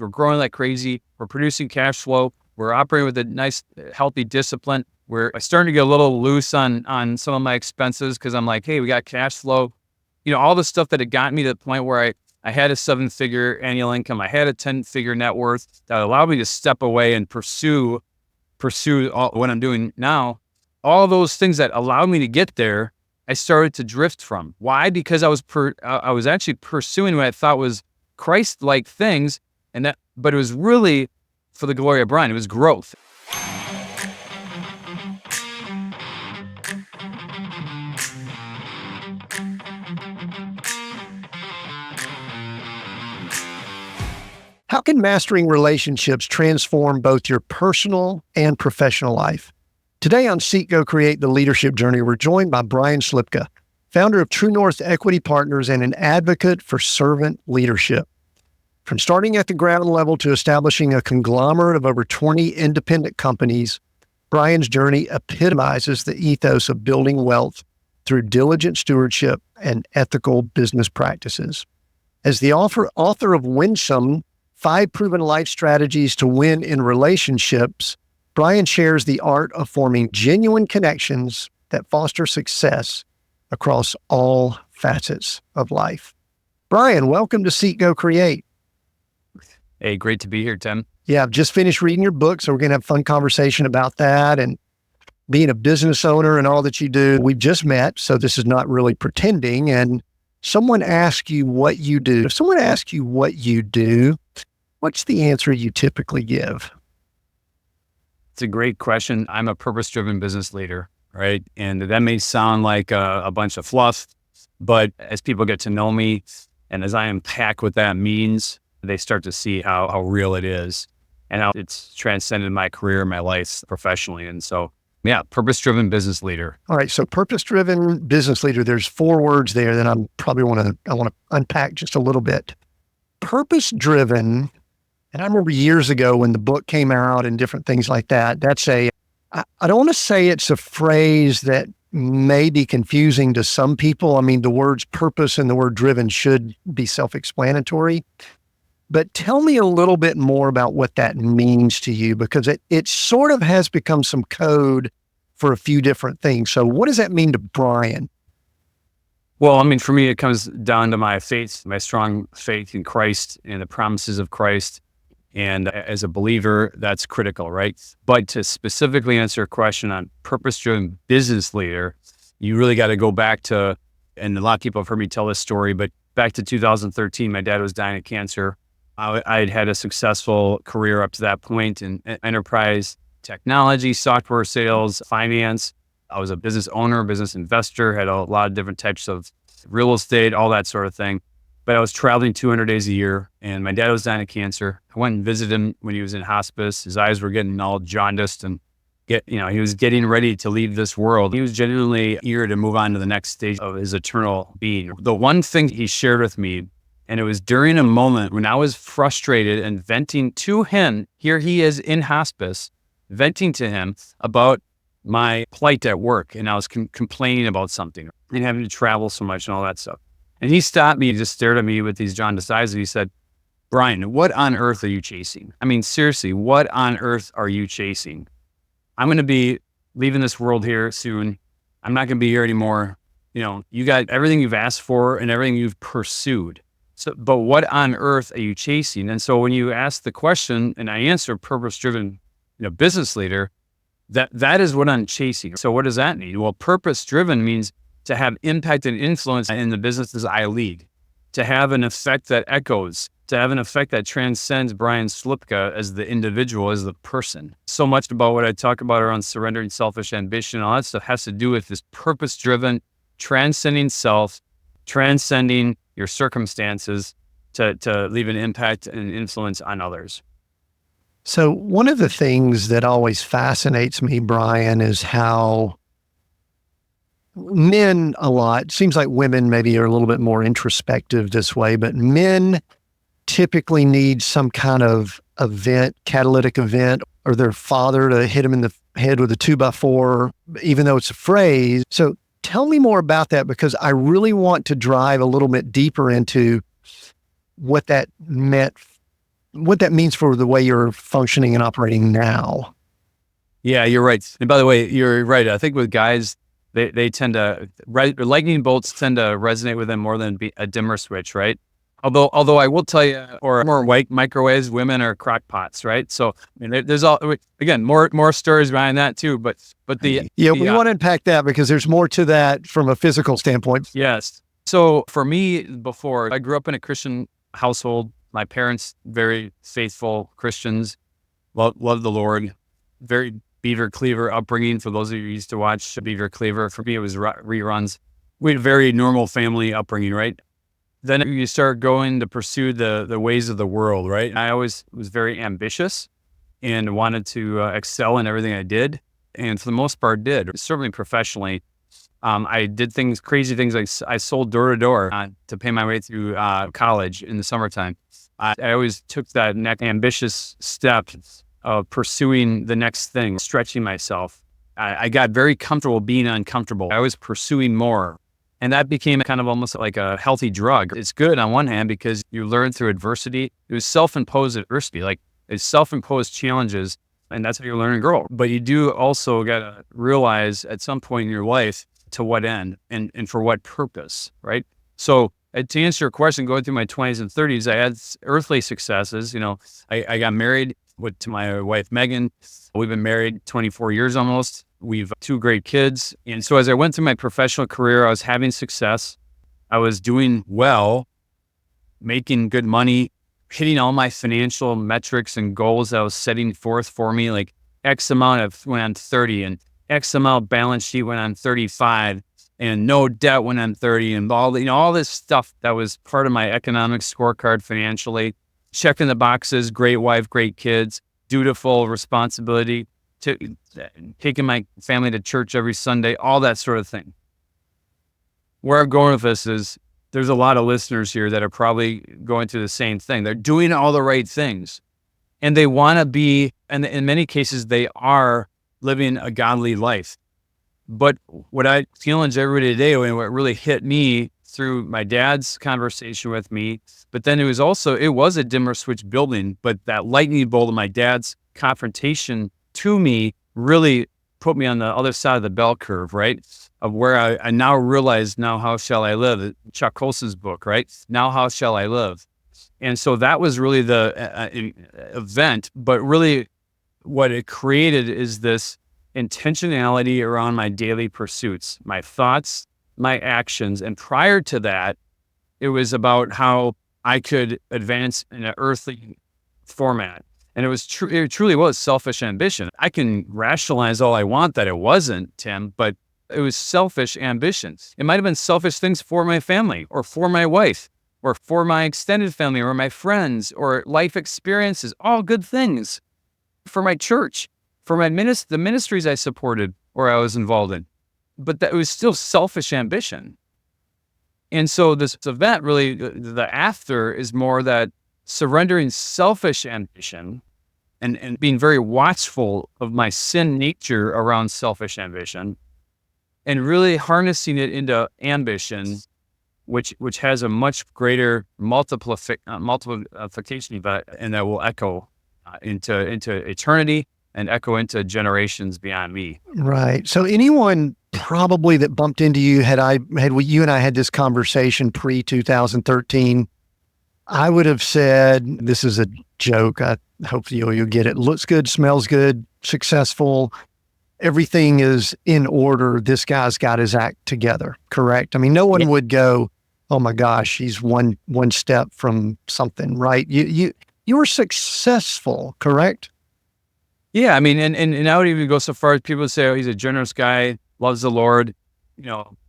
We're growing like crazy. We're producing cash flow. We're operating with a nice, healthy discipline. We're starting to get a little loose on some of my expenses because I'm like, hey, we got cash flow. All the stuff that had gotten me to the point where I had a 7-figure annual income. I had a 10-figure net worth that allowed me to step away and pursue what I'm doing now. All those things that allowed me to get there, I started to drift from. Why? Because I was actually pursuing what I thought was Christ-like things, but it was really for the glory of Brian. It was growth. How can mastering relationships transform both your personal and professional life? Today on Seek, Go, Create, the Leadership Journey, we're joined by Brian Slipka, founder of True North Equity Partners and an advocate for servant leadership. From starting at the ground level to establishing a conglomerate of over 20 independent companies, Brian's journey epitomizes the ethos of building wealth through diligent stewardship and ethical business practices. As the author of Winsome, 5 Proven Life Strategies to Win in Relationships, Brian shares the art of forming genuine connections that foster success across all facets of life. Brian, welcome to Seek, Go, Create. Hey, great to be here, Tim. Yeah, I've just finished reading your book, so we're going to have a fun conversation about that and being a business owner and all that you do. We've just met, so this is not really pretending. And someone asks you what you do. If someone asks you what you do, what's the answer you typically give? It's a great question. I'm a purpose-driven business leader, right? And that may sound like a bunch of fluff, but as people get to know me and as I unpack what that means, they start to see how real it is and how it's transcended my career, my life professionally. And so, yeah, purpose-driven business leader. All right. So purpose-driven business leader, there's 4 words there that I want to unpack just a little bit. Purpose-driven. And I remember years ago when the book came out and different things like that, I don't want to say it's a phrase that may be confusing to some people. I mean, the words purpose and the word driven should be self-explanatory. But tell me a little bit more about what that means to you, because it sort of has become some code for a few different things. So what does that mean to Brian? Well, I mean, for me, it comes down to my faith, my strong faith in Christ and the promises of Christ. And as a believer, that's critical, right? But to specifically answer a question on purpose-driven business leader, you really got to go back to, and a lot of people have heard me tell this story, but back to 2013, my dad was dying of cancer. I had a successful career up to that point in enterprise technology, software sales, finance. I was a business owner, business investor, had a lot of different types of real estate, all that sort of thing. But I was traveling 200 days a year and my dad was dying of cancer. I went and visited him when he was in hospice. His eyes were getting all jaundiced and he was getting ready to leave this world. He was genuinely eager to move on to the next stage of his eternal being. The one thing he shared with me, and it was during a moment when I was frustrated and venting to him, here he is in hospice, venting to him about my plight at work. And I was complaining about something and having to travel so much and all that stuff. And he stopped me, just stared at me with these jaundiced eyes, and he said, Brian, what on earth are you chasing? I mean, seriously, what on earth are you chasing? I'm going to be leaving this world here soon. I'm not going to be here anymore. You got everything you've asked for and everything you've pursued. So, but what on earth are you chasing? And so when you ask the question and I answer purpose-driven, business leader, that is what I'm chasing. So what does that mean? Well, purpose-driven means to have impact and influence in the businesses I lead, to have an effect that echoes, to have an effect that transcends Brian Slipka as the individual, as the person. So much about what I talk about around surrendering selfish ambition, all that stuff has to do with this purpose-driven, transcending self, transcending your circumstances to leave an impact and influence on others. So one of the things that always fascinates me, Brian, is how men a lot, seems like women maybe are a little bit more introspective this way, but men typically need some kind of event, catalytic event, or their father to hit them in the head with a 2x4, even though it's a phrase. So tell me more about that, because I really want to drive a little bit deeper into what that meant what that means for the way you're functioning and operating now. Yeah, you're right. And by the way, you're right. I think with guys, they tend to, lightning bolts tend to resonate with them more than a dimmer switch, right? Although I will tell you, or more white microwaves, women are crock pots, right? So I mean, there's again more stories behind that too. But we want to unpack that because there's more to that from a physical standpoint. Yes. So for me, before I grew up in a Christian household, my parents very faithful Christians, loved the Lord, very Beaver Cleaver upbringing. For those of you who used to watch Beaver Cleaver, for me it was reruns. We had a very normal family upbringing, right? Then you start going to pursue the ways of the world, right? I always was very ambitious and wanted to excel in everything I did. And for the most part did, certainly professionally. I did crazy things like I sold door to door to pay my way through college in the summertime. I always took that next ambitious step of pursuing the next thing, stretching myself. I got very comfortable being uncomfortable. I was pursuing more. And that became kind of almost like a healthy drug. It's good on one hand because you learn through adversity. It was self-imposed adversity, like it's self-imposed challenges, and that's how you learn and grow. But you do also got to realize at some point in your life to what end and for what purpose, right? So to answer your question, going through my 20s and 30s, I had earthly successes. I got married to my wife, Megan. We've been married 24 years almost. We've 2 great kids. And so as I went through my professional career, I was having success. I was doing well, making good money, hitting all my financial metrics and goals I was setting forth for me, like X amount went on 30 and X amount balance sheet went on 35 and no debt went on 30 and all this stuff that was part of my economic scorecard financially, checking the boxes, great wife, great kids, dutiful responsibility, taking my family to church every Sunday, all that sort of thing. Where I'm going with this is there's a lot of listeners here that are probably going through the same thing. They're doing all the right things and they want to be, and in many cases, they are living a godly life. But what I challenge everybody today, and what really hit me through my dad's conversation with me, but then it was a dimmer switch building, but that lightning bolt of my dad's confrontation to me really put me on the other side of the bell curve, right? Of where I now realize, now how shall I live? Chuck Colson's book, right? Now how shall I live? And so that was really the event, but really what it created is this intentionality around my daily pursuits, my thoughts, my actions. And prior to that, it was about how I could advance in an earthly format. And it truly was selfish ambition. I can rationalize all I want that it wasn't, Tim, but it was selfish ambition. It might have been selfish things for my family or for my wife or for my extended family or my friends or life experiences, all good things. For my church, for the ministries I supported or I was involved in. But that was still selfish ambition. And so this event really, the after is more that surrendering selfish ambition and being very watchful of my sin nature around selfish ambition and really harnessing it into ambition, which has a much greater multiplication effect, and that will echo into eternity and echo into generations beyond me. Right. So anyone probably that bumped into you, you and I had this conversation pre-2013, I would have said, this is a joke. Hopefully you'll get it. Looks good, smells good, successful. Everything is in order. This guy's got his act together. Correct. I mean, no one would go, oh my gosh, he's one step from something, right? You were successful, correct? Yeah. I mean, and I would even go so far as people say, oh, he's a generous guy, loves the Lord.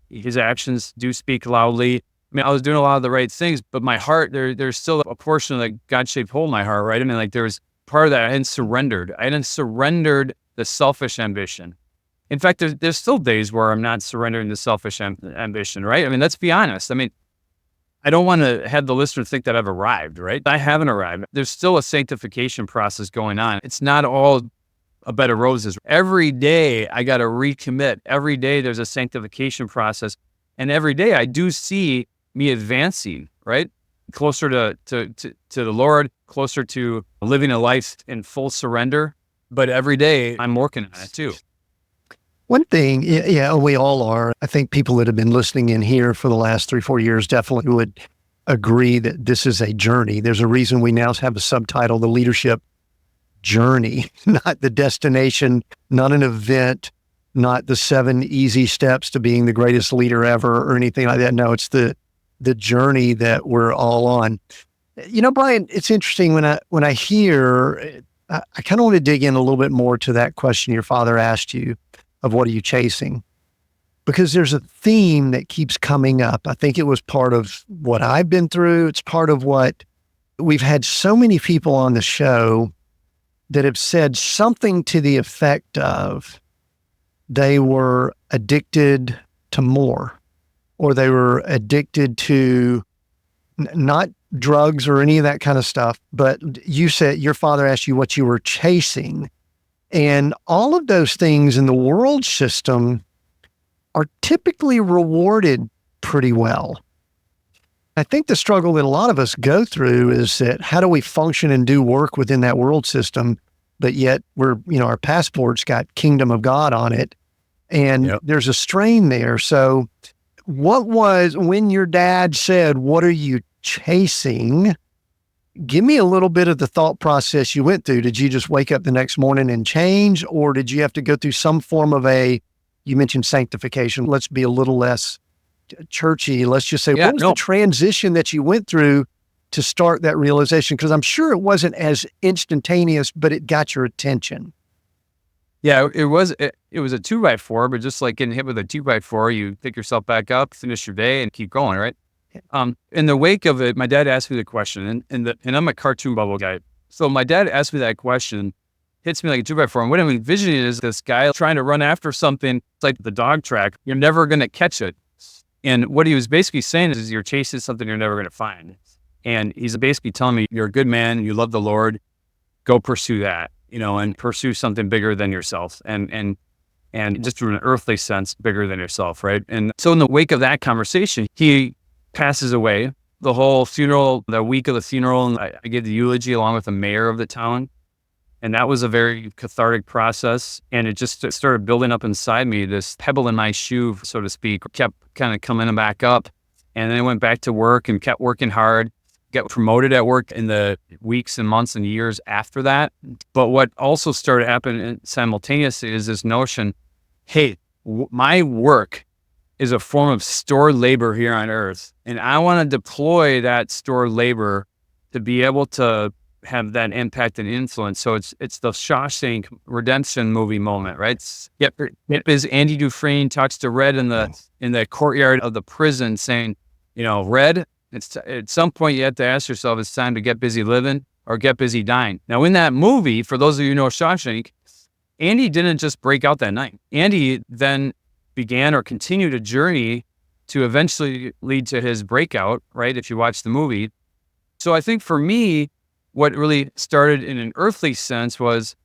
His actions do speak loudly. I mean, I was doing a lot of the right things, but my heart, there's still a portion of the God-shaped hole in my heart, right? I mean, like there was part of that I hadn't surrendered. I hadn't surrendered the selfish ambition. In fact, there's still days where I'm not surrendering the selfish ambition, right? I mean, let's be honest. I mean, I don't want to have the listener think that I've arrived, right? I haven't arrived. There's still a sanctification process going on. It's not all a bed of roses. Every day I got to recommit. Every day there's a sanctification process. And every day I do see me advancing, right? closer to the Lord, closer to living a life in full surrender. But every day I'm working on it too. One thing, yeah, we all are. I think people that have been listening in here for the last 3-4 years definitely would agree that this is a journey. There's a reason we now have a subtitle, The Leadership Journey, not the destination, not an event, not the 7 easy steps to being the greatest leader ever or anything like that. No, it's the journey that we're all on. You know, Brian, it's interesting when I hear, I kind of want to dig in a little bit more to that question your father asked you of what are you chasing? Because there's a theme that keeps coming up. I think it was part of what I've been through. It's part of what we've had so many people on the show that have said something to the effect of they were addicted to more, or they were addicted to not drugs or any of that kind of stuff. But you said your father asked you what you were chasing. And all of those things in the world system are typically rewarded pretty well. I think the struggle that a lot of us go through is that how do we function and do work within that world system, but yet our passport's got kingdom of God on it. And there's a strain there. So what was, when your dad said, what are you chasing? Give me a little bit of the thought process you went through. Did you just wake up the next morning and change, or did you have to go through some form of you mentioned sanctification. Let's be a little less churchy. Let's just say, what was the transition that you went through to start that realization? Because I'm sure it wasn't as instantaneous, but it got your attention. Yeah, it was a 2x4, but just like getting hit with a 2x4, you pick yourself back up, finish your day, and keep going, right? In the wake of it, my dad asked me the question, and I'm a cartoon bubble guy. So my dad asked me that question, hits me like a 2x4. And what I'm envisioning is this guy trying to run after something. It's like the dog track. You're never going to catch it. And what he was basically saying is you're chasing something you're never going to find. And he's basically telling me, you're a good man, you love the Lord, go pursue that, and pursue something bigger than yourself. And just from an earthly sense, bigger than yourself, right? And so in the wake of that conversation, he passes away. The whole funeral, the week of the funeral, and I gave the eulogy along with the mayor of the town. And that was a very cathartic process. And it just started building up inside me, this pebble in my shoe, so to speak, kept kind of coming back up. And then I went back to work and kept working hard, got promoted at work in the weeks and months and years after that. But what also started happening simultaneously is this notion, hey, my work is a form of stored labor here on earth. And I want to deploy that stored labor to be able to have that impact and influence. So it's the Shawshank Redemption movie moment, right? It is Andy Dufresne talks to Red in the courtyard of the prison saying, Red, at some point you have to ask yourself, it's time to get busy living or get busy dying. Now in that movie, for those of you who know Shawshank, Andy didn't just break out that night. Andy then began or continued a journey to eventually lead to his breakout, right? If you watch the movie. So I think for me, what really started in an earthly sense was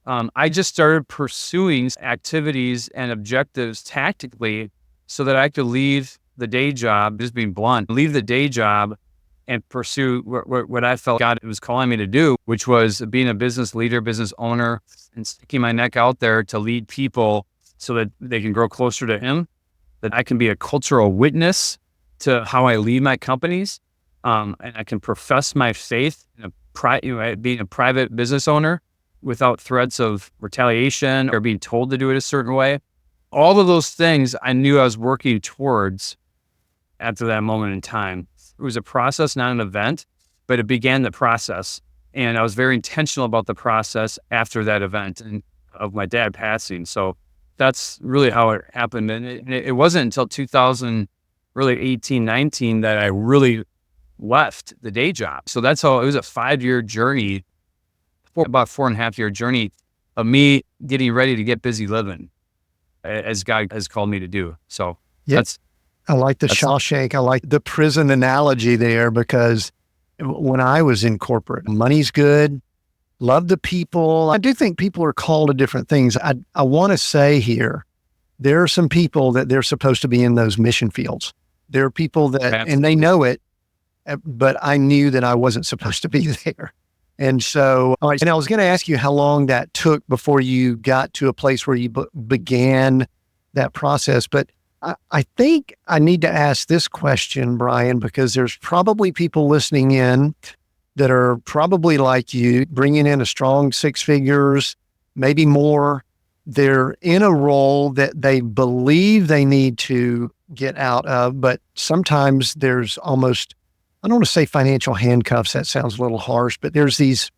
I just started pursuing activities and objectives tactically so that I could leave the day job, just being blunt, leave the day job and pursue what I felt God was calling me to do, which was being a business leader, business owner, and sticking my neck out there to lead people so that they can grow closer to Him, that I can be a cultural witness to how I lead my companies, and I can profess my faith in being a private business owner without threats of retaliation or being told to do it a certain way. All of those things I knew I was working towards after that moment in time. It was a process, not an event, but it began the process. And I was very intentional about the process after that event and of my dad passing. So that's really how it happened. And it wasn't until 2018, 19 that I really left the day job. So that's how it was a 5-year journey, about 4.5-year journey of me getting ready to get busy living as God has called me to do. So I like the Shawshank. I like the prison analogy there, because when I was in corporate, money's good, love the people. I do think people are called to different things. I want to say here, there are some people that they're supposed to be in those mission fields. There are people that, and they know it, but I knew that I wasn't supposed to be there. And so, all right, and I was going to ask you how long that took before you got to a place where you began that process. But I think I need to ask this question, Brian, because there's probably people listening in that are probably like you, bringing in a strong 6 figures, maybe more. They're in a role that they believe they need to get out of, but sometimes there's almost, I don't want to say financial handcuffs. That sounds a little harsh, but there's these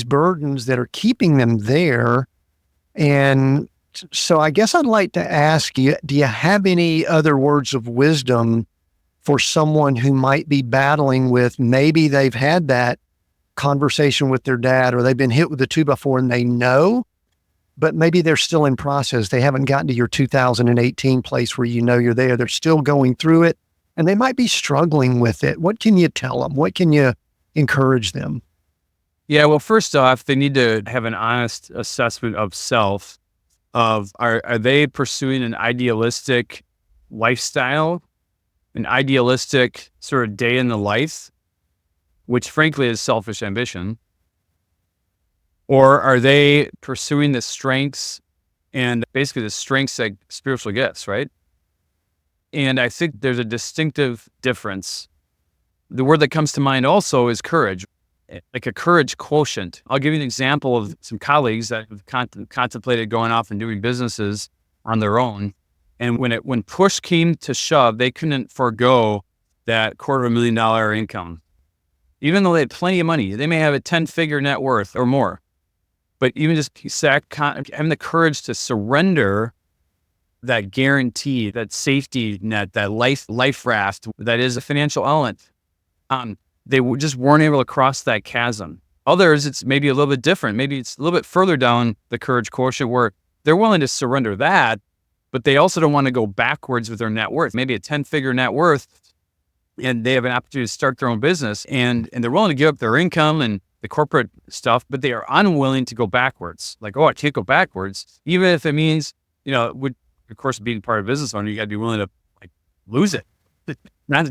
burdens that are keeping them there. And so I guess I'd like to ask you, do you have any other words of wisdom for someone who might be battling with, maybe they've had that conversation with their dad, or they've been hit with the 2x4 and they know, but maybe they're still in process. They haven't gotten to your 2018 place where you know you're there. They're still going through it and they might be struggling with it. What can you tell them? What can you encourage them? Yeah, well, first off, they need to have an honest assessment of self, of are they pursuing an idealistic lifestyle, an idealistic sort of day in the life, which frankly is selfish ambition, or are they pursuing the strengths and basically the strengths that spiritual gifts, right? And I think there's a distinctive difference. The word that comes to mind also is courage, like a courage quotient. I'll give you an example of some colleagues that have contemplated going off and doing businesses on their own. And when push came to shove, they couldn't forego that $250,000 income. Even though they had plenty of money, they may have a 10-figure net worth or more. But even just having the courage to surrender that guarantee, that safety net, that life raft that is a financial element, they just weren't able to cross that chasm. Others, it's maybe a little bit different. Maybe it's a little bit further down the courage quotient where they're willing to surrender that, but they also don't want to go backwards with their net worth. Maybe a 10-figure net worth, and they have an opportunity to start their own business, and they're willing to give up their income and the corporate stuff, but they are unwilling to go backwards. Like, oh, I can't go backwards, even if it means, of course, being part of a business owner, you got to be willing to lose it. Not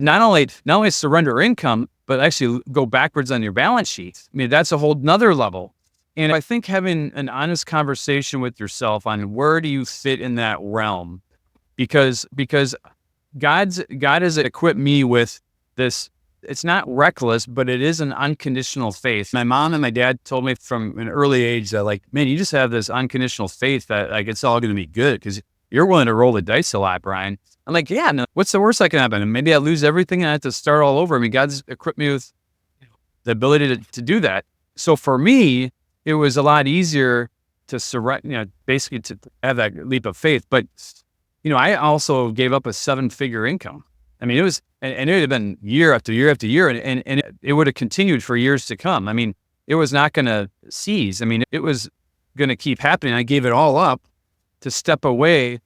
only surrender income, but actually go backwards on your balance sheet. I mean, that's a whole nother level. And I think having an honest conversation with yourself on where do you fit in that realm, because God has equipped me with this. It's not reckless, but it is an unconditional faith. My mom and my dad told me from an early age that, man, you just have this unconditional faith that it's all going to be good because you're willing to roll the dice a lot, Brian. I'm like, yeah, no, what's the worst that can happen? And maybe I lose everything and I have to start all over. I mean, God's equipped me with the ability to do that. So for me, it was a lot easier to surrender, basically to have that leap of faith. But, I also gave up a 7-figure income. I mean, it was, and it would have been year after year after year, and it would have continued for years to come. I mean, it was not going to cease. I mean, it was going to keep happening. I gave it all up to step away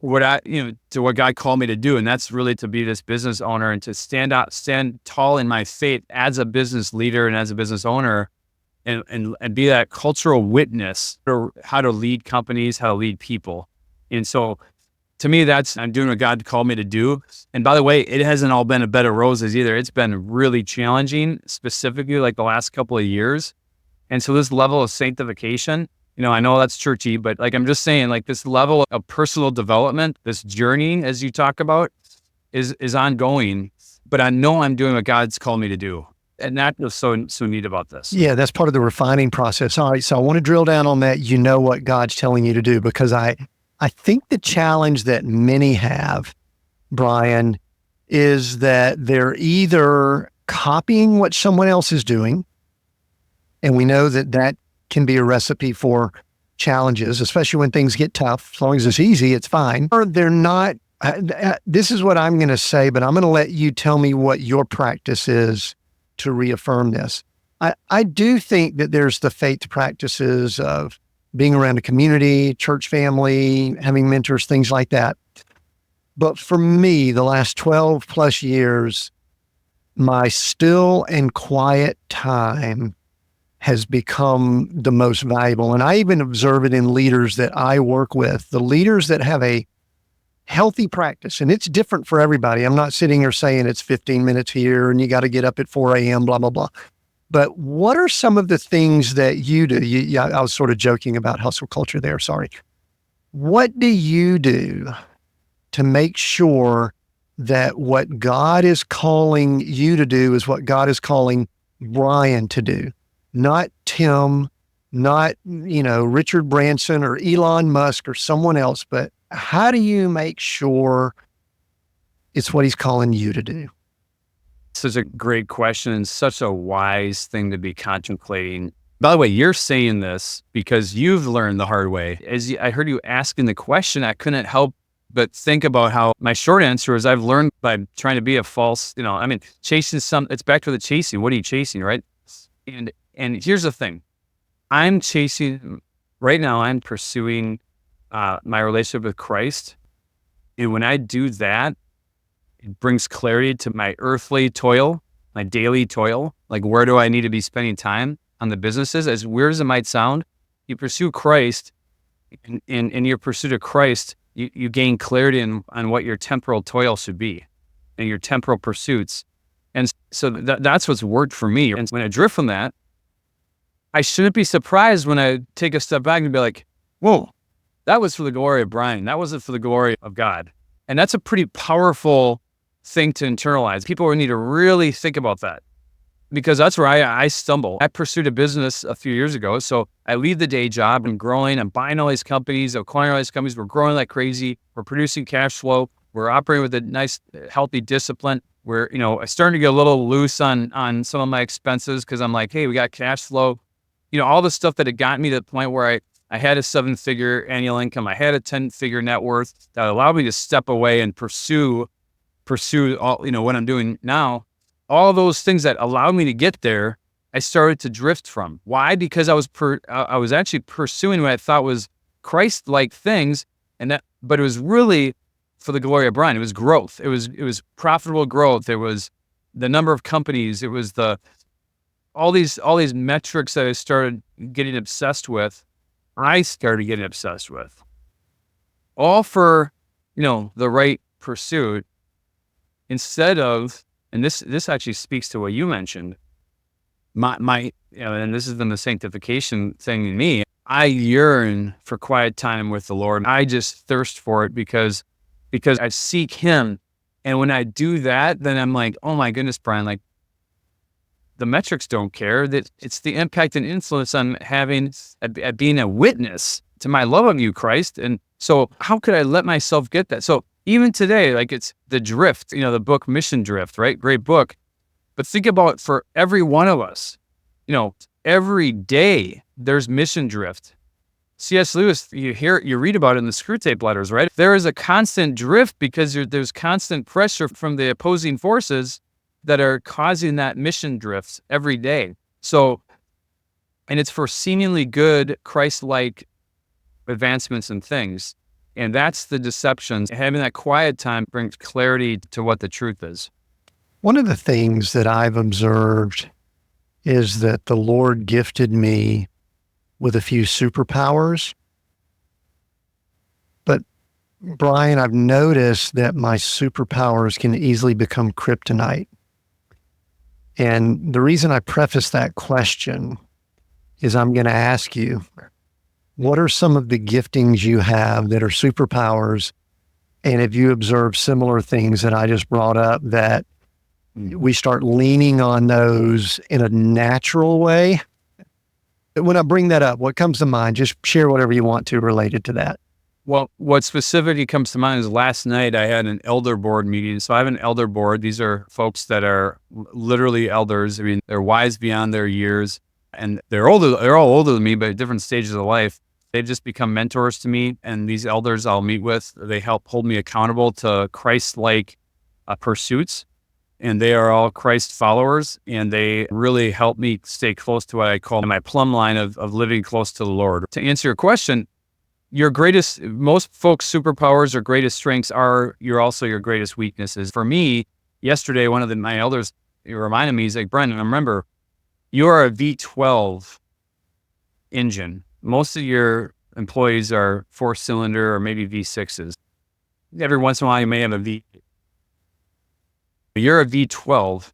to what God called me to do. And that's really to be this business owner and to stand tall in my faith as a business leader and as a business owner and be that cultural witness for how to lead companies, how to lead people. And so to me, I'm doing what God called me to do. And by the way, it hasn't all been a bed of roses either. It's been really challenging, specifically like the last couple of years. And so this level of sanctification, I know that's churchy, but I'm just saying, this level of personal development, this journey, as you talk about, is ongoing. But I know I'm doing what God's called me to do. And that was so neat about this. Yeah, that's part of the refining process. All right, so I want to drill down on that. What God's telling you to do, because I think the challenge that many have, Brian, is that they're either copying what someone else is doing, and we know that can be a recipe for challenges, especially when things get tough. As long as it's easy, it's fine. Or they're not. This is what I'm going to say, but I'm going to let you tell me what your practice is to reaffirm this. I do think that there's the faith practices of being around a community, church family, having mentors, things like that. But for me, the last 12 plus years, my still and quiet time has become the most valuable. And I even observe it in leaders that I work with. The leaders that have a healthy practice, and it's different for everybody. I'm not sitting here saying it's 15 minutes here and you got to get up at 4 a.m., blah, blah, blah. But what are some of the things that you do? Yeah, I was sort of joking about hustle culture there. Sorry. What do you do to make sure that what God is calling you to do is what God is calling Brian to do? Not Tim, not, Richard Branson or Elon Musk or someone else, but how do you make sure it's what he's calling you to do? Such a great question and such a wise thing to be contemplating. By the way, you're saying this because you've learned the hard way. As I heard you asking the question, I couldn't help but think about how my short answer is I've learned by trying to be a false, chasing it's back to the chasing. What are you chasing, right? And here's the thing. Right now I'm pursuing my relationship with Christ. And when I do that, it brings clarity to my earthly toil, my daily toil. Like, where do I need to be spending time on the businesses? As weird as it might sound, you pursue Christ, and in your pursuit of Christ, you gain clarity on what your temporal toil should be and your temporal pursuits. And so that's what's worked for me. And when I drift from that, I shouldn't be surprised when I take a step back and be like, whoa, that was for the glory of Brian. That wasn't for the glory of God. And that's a pretty powerful thing to internalize. People need to really think about that, because that's where I stumble. I pursued a business a few years ago. So I leave the day job. I'm growing. I'm buying all these companies, acquiring all these companies. We're growing like crazy. We're producing cash flow. We're operating with a nice, healthy discipline. We're, starting to get a little loose on some of my expenses, because I'm like, hey, we got cash flow. All the stuff that had gotten me to the point where I had a 7-figure annual income. I had a 10-figure net worth that allowed me to step away and pursue all, what I'm doing now. All those things that allowed me to get there, I started to drift from. Why? Because I was actually pursuing what I thought was Christ-like things, but it was really for the glory of Brian. It was growth. It was profitable growth. It was the number of companies. It was all these metrics that I started getting obsessed with. I started getting obsessed with, all for the right pursuit, instead of. And this actually speaks to what you mentioned. And this is the sanctification thing in me. I yearn for quiet time with the Lord. I just thirst for it because I seek Him. And when I do that, then I'm like, oh my goodness, Brian, like, the metrics don't care. That it's the impact and influence I'm having at being a witness to my love of you, Christ. And so how could I let myself get that? So even today, like, it's the drift, the book Mission Drift, right? Great book. But think about, for every one of us, every day there's mission drift. C.S. Lewis, you read about it in the Screwtape Letters, right? There is a constant drift because there's constant pressure from the opposing forces that are causing that mission drift every day. So, and it's for seemingly good Christ-like advancements and things. And that's the deception. Having that quiet time brings clarity to what the truth is. One of the things that I've observed is that the Lord gifted me with a few superpowers. But Brian, I've noticed that my superpowers can easily become kryptonite. And the reason I preface that question is I'm going to ask you, what are some of the giftings you have that are superpowers? And have you observed similar things that I just brought up, that we start leaning on those in a natural way? When I bring that up, what comes to mind? Just share whatever you want to related to that. Well, what specifically comes to mind is last night I had an elder board meeting. So I have an elder board. These are folks that are literally elders. I mean, they're wise beyond their years, and they're older. They're all older than me, but at different stages of life. They've just become mentors to me. And these elders I'll meet with, they help hold me accountable to Christ-like pursuits. And they are all Christ followers, and they really help me stay close to what I call my plumb line of living close to the Lord. To answer your question, most folks' superpowers or greatest strengths are also your greatest weaknesses. For me, yesterday, one of my elders reminded me, he's like, Brendan, remember, you are a V12 engine. Most of your employees are 4-cylinder or maybe V6s. every once in a while you may have a V. You're a V12,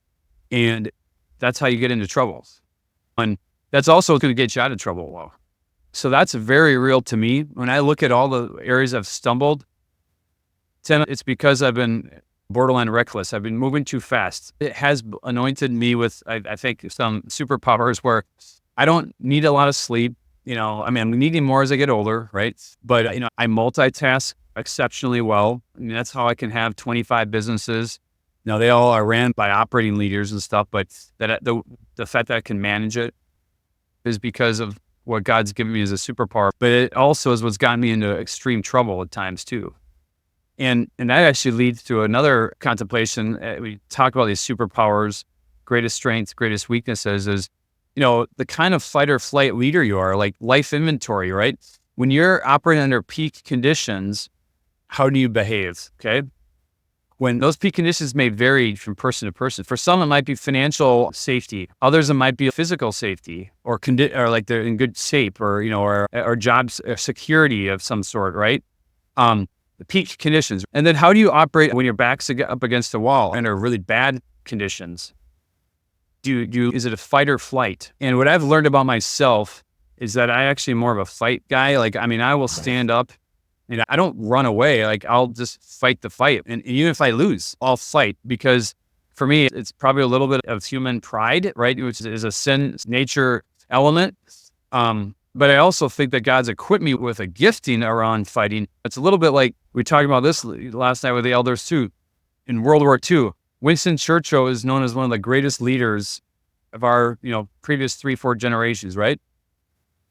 and that's how you get into trouble. And that's also going to get you out of trouble. Well, so that's very real to me. When I look at all the areas I've stumbled, it's because I've been borderline reckless. I've been moving too fast. It has anointed me with, I think, some superpowers where I don't need a lot of sleep. I'm needing more as I get older, right? But, I multitask exceptionally well. That's how I can have 25 businesses. They all are ran by operating leaders and stuff, but that the fact that I can manage it is because of what God's given me as a superpower. But it also is what's gotten me into extreme trouble at times too. And that actually leads to another contemplation. We talk about these superpowers, greatest strengths, greatest weaknesses is, the kind of fight or flight leader you are, like life inventory, right? When you're operating under peak conditions, how do you behave? Okay. When those peak conditions may vary from person to person. For some, it might be financial safety. Others, it might be physical safety or like they're in good shape or jobs or security of some sort, right? The peak conditions. And then how do you operate when your back's up against the wall and are really bad conditions? Is it a fight or flight? And what I've learned about myself is that I actually am more of a fight guy. I will stand up and I don't run away. I'll just fight the fight. And even if I lose, I'll fight because for me, it's probably a little bit of human pride, right? Which is a sin nature element. But I also think that God's equipped me with a gifting around fighting. It's a little bit like we talked about this last night with the elders too. In World War II, Winston Churchill is known as one of the greatest leaders of our, previous 3-4 generations, right?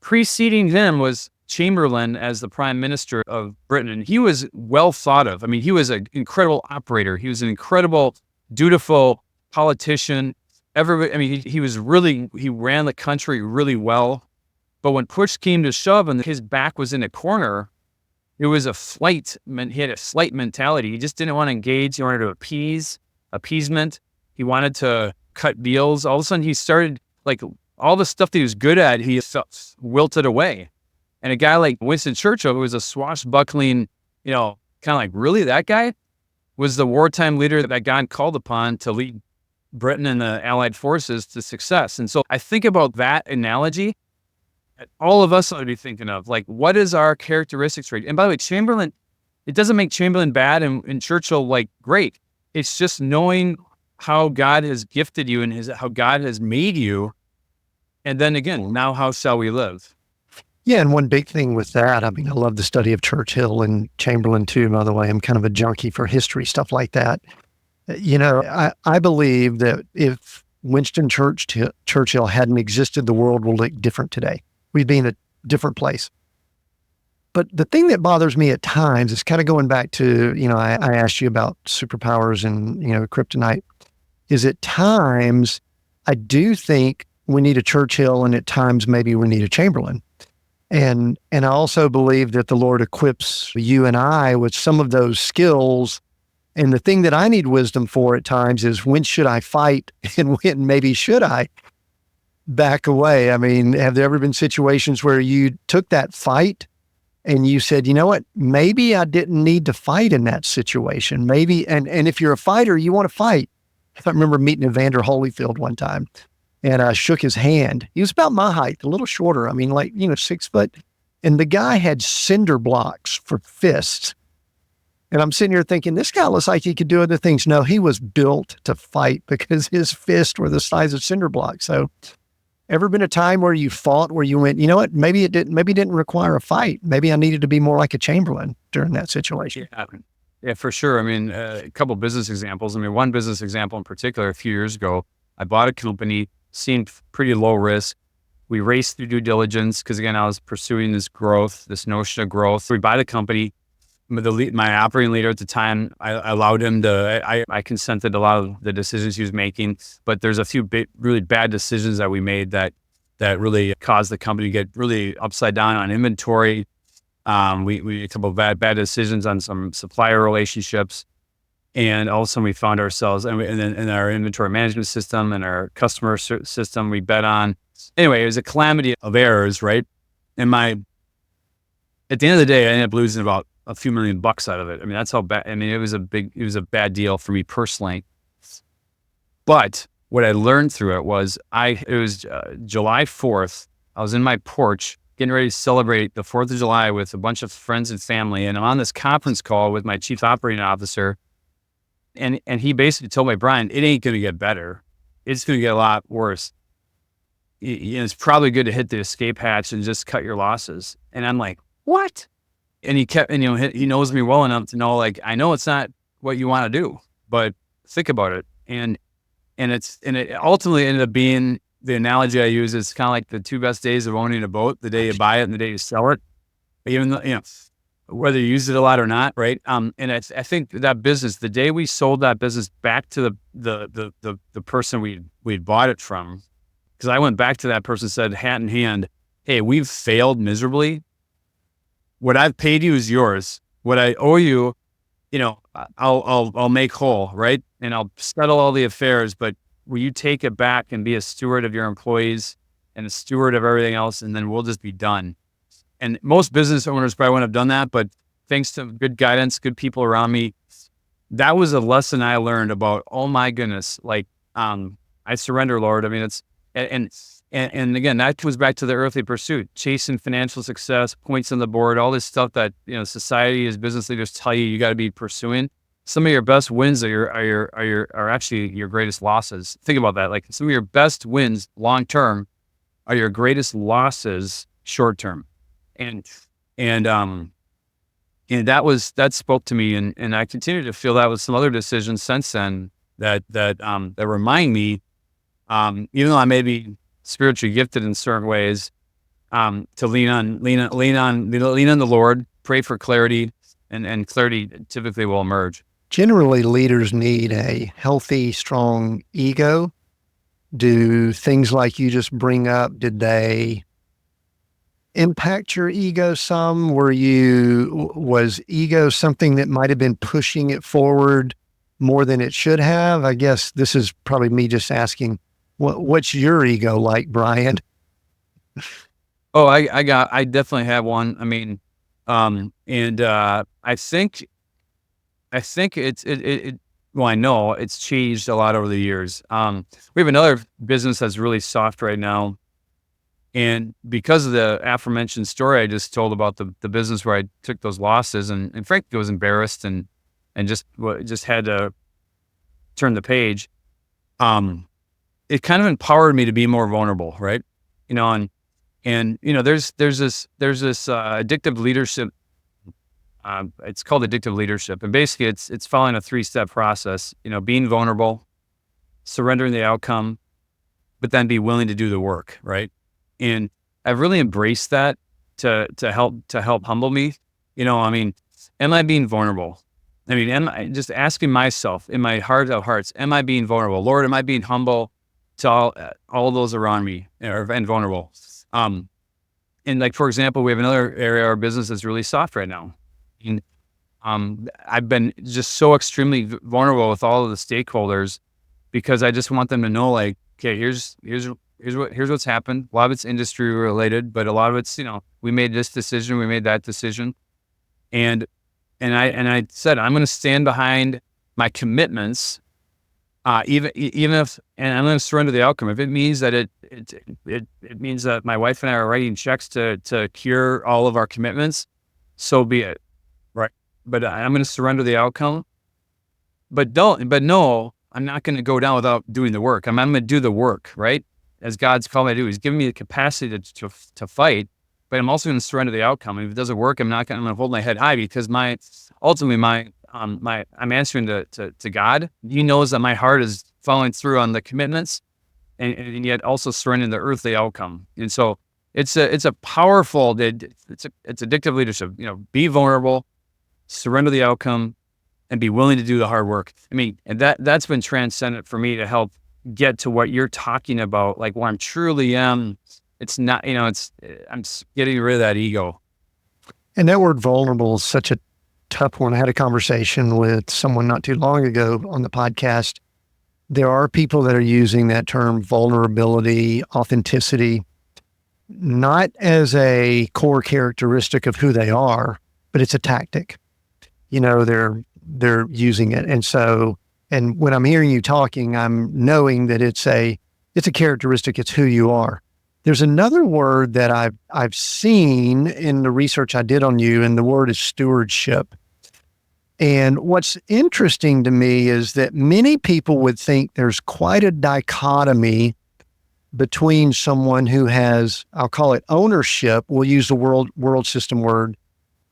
Preceding him was Chamberlain as the prime minister of Britain. And he was well thought of. He was an incredible operator. He was an incredible, dutiful politician. Everybody, he ran the country really well. But when push came to shove and his back was in a corner, it was he had a flight mentality. He just didn't want to engage. He wanted to appeasement. He wanted to cut deals. All of a sudden he started, all the stuff that he was good at, he felt wilted away. And a guy like Winston Churchill, who was a swashbuckling, really that guy was the wartime leader that God called upon to lead Britain and the Allied forces to success. And so I think about that analogy. All of us ought to be thinking of, what is our characteristics trait? And by the way, Chamberlain, it doesn't make Chamberlain bad and Churchill great. It's just knowing how God has gifted you and how God has made you. And then again, now how shall we live? Yeah, and one big thing with that, I love the study of Churchill and Chamberlain too, by the way. I'm kind of a junkie for history, stuff like that. I believe that if Winston Churchill hadn't existed, the world will look different today. We'd be in a different place. But the thing that bothers me at times is kind of going back to, I asked you about superpowers and, kryptonite, is at times I do think we need a Churchill and at times maybe we need a Chamberlain. And I also believe that the Lord equips you and I with some of those skills. And the thing that I need wisdom for at times is when should I fight and when maybe should I back away? Have there ever been situations where you took that fight and you said, you know what, maybe I didn't need to fight in that situation. Maybe, and if you're a fighter, you want to fight. I remember meeting Evander Holyfield one time and I shook his hand. He was about my height, a little shorter. 6 foot. And the guy had cinder blocks for fists. And I'm sitting here thinking, this guy looks like he could do other things. No, he was built to fight because his fists were the size of cinder blocks. So ever been a time where you fought, where you went, you know what, maybe it didn't require a fight. Maybe I needed to be more like a Chamberlain during that situation. Yeah, for sure. A couple business examples. One business example in particular, a few years ago, I bought a company, seemed pretty low risk. We raced through due diligence because, again, I was pursuing this growth, this notion of growth. We buy the company. My operating leader at the time, I allowed him to, I consented to a lot of the decisions he was making, but there's a few really bad decisions that we made that really caused the company to get really upside down on inventory. We made a couple of bad decisions on some supplier relationships. And all of a sudden we found ourselves in our inventory management system and our customer system we bet on. Anyway, it was a calamity of errors, right? At the end of the day, I ended up losing about a few $1 million out of it. I mean, that's how bad. I mean, it was a bad deal for me personally. But what I learned through it was it was July 4th. I was in my porch getting ready to celebrate the 4th of July with a bunch of friends and family. And I'm on this conference call with my chief operating officer. And he basically told me, Brian, it ain't going to get better. It's going to get a lot worse. It's probably good to hit the escape hatch and just cut your losses. And I'm like, what? And he kept, and he knows me well enough to know, like, I know it's not what you want to do, but think about it. And it ultimately ended up being, the analogy I use is kind of like the 2 best days of owning a boat: the day you buy it and the day you sell it. Even though, whether you use it a lot or not, right? And I think that business, the day we sold that business back to the person we'd bought it from, because I went back to that person and said, hat in hand, hey, we've failed miserably. What I've paid you is yours. What I owe you, I'll make whole, right? And I'll settle all the affairs, but will you take it back and be a steward of your employees and a steward of everything else, and then we'll just be done. And most business owners probably wouldn't have done that, but thanks to good guidance, good people around me, that was a lesson I learned about, oh my goodness, like, I surrender, Lord. I mean, and again, that comes back to the earthly pursuit, chasing financial success, points on the board, all this stuff that, society as business leaders tell you got to be pursuing. Some of your best wins are actually your greatest losses. Think about that. Like, some of your best wins long term are your greatest losses short term. And that spoke to me, and I continue to feel that with some other decisions since then that remind me, even though I may be spiritually gifted in certain ways, to lean on the Lord, pray for clarity, and clarity typically will emerge. Generally, leaders need a healthy, strong ego. Do things like you just bring up, did they impact your ego some? Was ego something that might have been pushing it forward more than it should have? I guess this is probably me just asking, what's your ego like, Brian? Oh, I definitely have one. I mean, I think well, I know it's changed a lot over the years. We have another business that's really soft right now. And because of the aforementioned story I just told about the business where I took those losses, and frankly was embarrassed and just had to turn the page, it kind of empowered me to be more vulnerable, right? There's this addictive leadership. It's called addictive leadership, and basically it's following a 3-step process. Being vulnerable, surrendering the outcome, but then be willing to do the work, right? And I've really embraced that to help humble me. Am I being vulnerable? Am I just asking myself in my heart of hearts, am I being vulnerable? Lord, am I being humble to all those around me and vulnerable? And like, for example, we have another area of our business that's really soft right now. And I've been just so extremely vulnerable with all of the stakeholders, because I just want them to know, like, okay, here's what's happened. A lot of it's industry related, but a lot of it's, we made this decision, we made that decision. And I said, I'm going to stand behind my commitments, even if, and I'm going to surrender the outcome. If it means that it means that my wife and I are writing checks to cure all of our commitments, so be it. Right. But I'm going to surrender the outcome, but no, I'm not going to go down without doing the work. I'm going to do the work, right? As God's called me to do. He's given me the capacity to fight, but I'm also going to surrender the outcome. And if it doesn't work, I'm going to hold my head high, because I'm answering to God. He knows that my heart is following through on the commitments, and yet also surrendering the earthly outcome. And so it's a powerful, it's addictive leadership. Be vulnerable, surrender the outcome, and be willing to do the hard work. And that's been transcendent for me to help get to what you're talking about, like where I'm truly am. It's not, I'm getting rid of that ego. And that word vulnerable is such a tough one. I had a conversation with someone not too long ago on the podcast. There are people that are using that term vulnerability, authenticity, not as a core characteristic of who they are, but it's a tactic. They're using it. And when I'm hearing you talking, I'm knowing that it's a characteristic. It's who you are. There's another word that I've seen in the research I did on you, and the word is stewardship. And what's interesting to me is that many people would think there's quite a dichotomy between someone who has, I'll call it ownership. We'll use the world system word,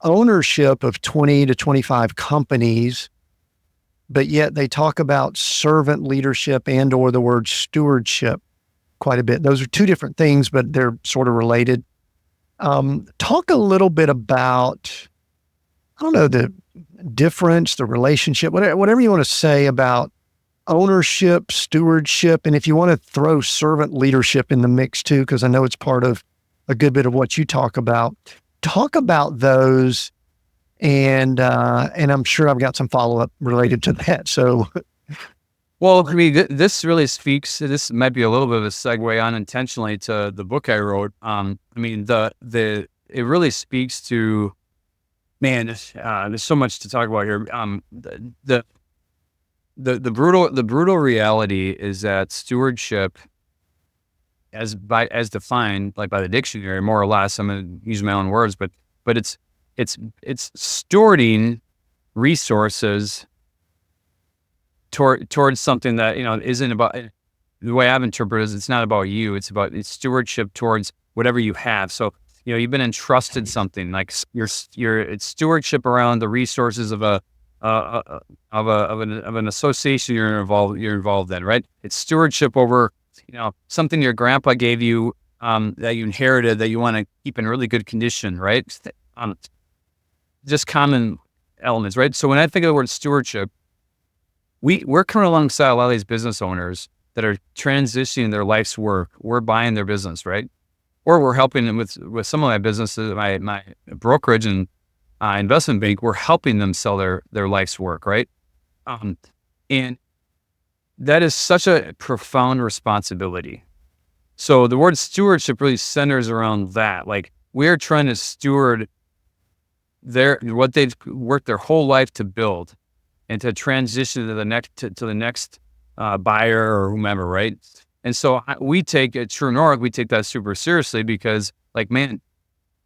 ownership of 20 to 25 companies, but yet they talk about servant leadership and or the word stewardship quite a bit. Those are two different things, but they're sort of related. Talk a little bit about, I don't know, the difference, the relationship, whatever you want to say about ownership, stewardship, and if you want to throw servant leadership in the mix too, because I know it's part of a good bit of what you talk about. Talk about those, and I'm sure I've got some follow-up related to that. So, well, I mean, this really speaks. This might be a little bit of a segue unintentionally to the book I wrote. I mean, it really speaks to, man. There's so much to talk about here. The brutal reality is that stewardship, as defined like by the dictionary, more or less, I'm going to use my own words, but it's stewarding resources towards something that isn't about. The way I've interpreted it is, it's not about you. It's stewardship towards whatever you have. So you've been entrusted something, like it's stewardship around the resources of an association you're involved in, right? It's stewardship over something your grandpa gave you, that you inherited, that you want to keep in really good condition, right? Just common elements, right? So when I think of the word stewardship, we're coming alongside a lot of these business owners that are transitioning their life's work. We're buying their business, right? Or we're helping them with some of my businesses, my brokerage and investment bank. We're helping them sell their life's work, right? And that is such a profound responsibility. So the word stewardship really centers around that. Like, we're trying to steward what they've worked their whole life to build, and to transition to the next buyer or whomever, right? And so we take at True North, we take that super seriously, because, like, man,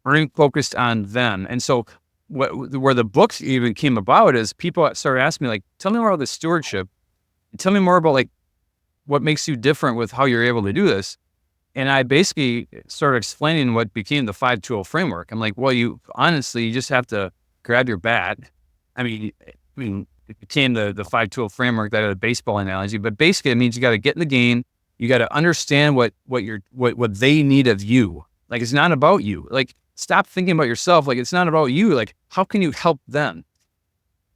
we're focused on them. And so where the books even came about is people started asking me, like, tell me more about the stewardship. Tell me more about, like, what makes you different with how you're able to do this. And I basically started explaining what became the 5-tool framework. I'm like, well, you just have to grab your bat. I mean, it became the 5-tool framework, that a baseball analogy, but basically it means you got to get in the game. You got to understand what they need of you. Like, it's not about you. Like, stop thinking about yourself. Like, it's not about you. Like, how can you help them?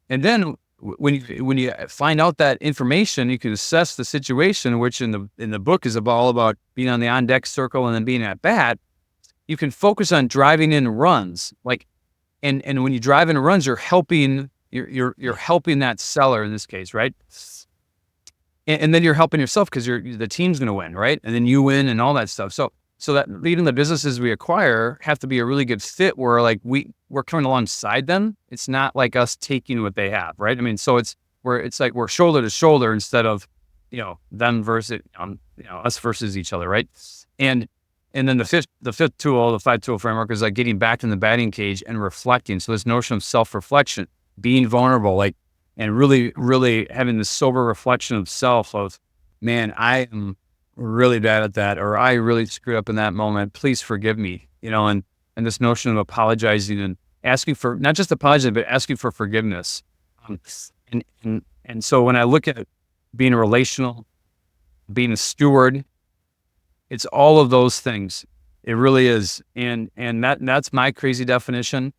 And then when you find out that information, you can assess the situation, which in the book is all about being on the on deck circle and then being at bat. You can focus on driving in runs. Like, and when you drive in runs, you're helping that seller in this case, right? And then you're helping yourself, because the team's going to win, right? And then you win and all that stuff. So that even the businesses we acquire have to be a really good fit, where, like, we're coming alongside them. It's not like us taking what they have, right? I mean, so it's like we're shoulder to shoulder, instead of them versus us versus each other, right? And then the fifth tool, the 5-tool framework, is like getting back in the batting cage and reflecting. So this notion of self-reflection, being vulnerable, like, and really, really having this sober reflection of self, of, man, I am really bad at that, or I really screwed up in that moment. Please forgive me, and this notion of apologizing and asking for, not just apologizing, but asking for forgiveness. And so when I look at being relational, being a steward, it's all of those things. It really is. And that's my crazy definition.